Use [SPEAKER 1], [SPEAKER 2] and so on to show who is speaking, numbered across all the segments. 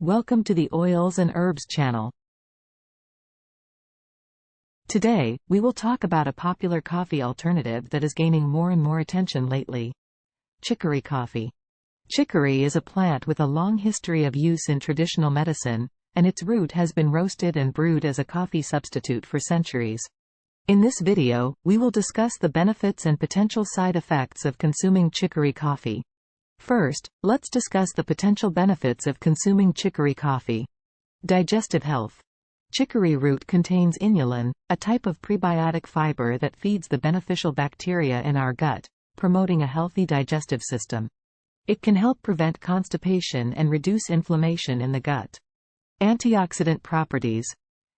[SPEAKER 1] Welcome to the Oils and Herbs channel. Today, we will talk about a popular coffee alternative that is gaining more and more attention lately. Chicory coffee. Chicory is a plant with a long history of use in traditional medicine, and its root has been roasted and brewed as a coffee substitute for centuries. In this video, we will discuss the benefits and potential side effects of consuming chicory coffee. First, let's discuss the potential benefits of consuming chicory coffee. Digestive health. Chicory root contains inulin, a type of prebiotic fiber that feeds the beneficial bacteria in our gut, promoting a healthy digestive system. It can help prevent constipation and reduce inflammation in the gut. Antioxidant properties.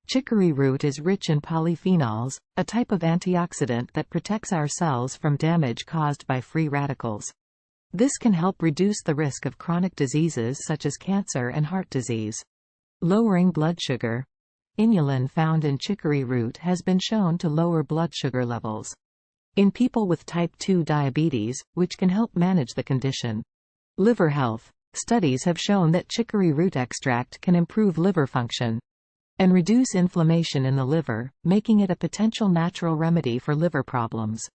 [SPEAKER 1] Chicory root is rich in polyphenols, a type of antioxidant that protects our cells from damage caused by free radicals. This can help reduce the risk of chronic diseases such as cancer and heart disease. Lowering blood sugar. Inulin found in chicory root has been shown to lower blood sugar levels in people with type 2 diabetes, which can help manage the condition. Liver health. Studies have shown that chicory root extract can improve liver function and reduce inflammation in the liver, making it a potential natural remedy for liver problems.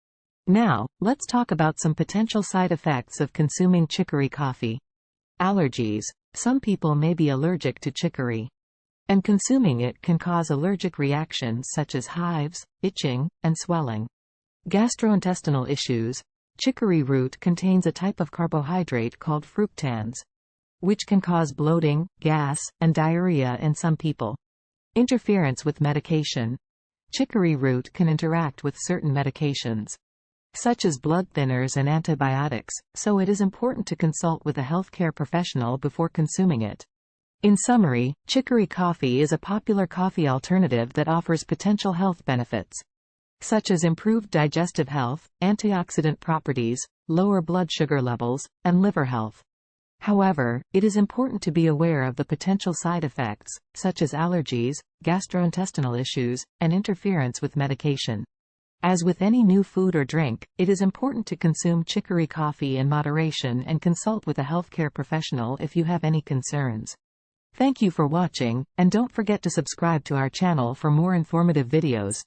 [SPEAKER 1] Now, let's talk about some potential side effects of consuming chicory coffee. Allergies. Some people may be allergic to chicory, and consuming it can cause allergic reactions such as hives, itching, and swelling. Gastrointestinal issues. Chicory root contains a type of carbohydrate called fructans, which can cause bloating, gas, and diarrhea in some people. Interference with medication. Chicory root can interact with certain medications, such as blood thinners and antibiotics, so it is important to consult with a healthcare professional before consuming it. In summary, chicory coffee is a popular coffee alternative that offers potential health benefits, such as improved digestive health, antioxidant properties, lower blood sugar levels, and liver health. However, it is important to be aware of the potential side effects, such as allergies, gastrointestinal issues, and interference with medication. As with any new food or drink, it is important to consume chicory coffee in moderation and consult with a healthcare professional if you have any concerns. Thank you for watching, and don't forget to subscribe to our channel for more informative videos.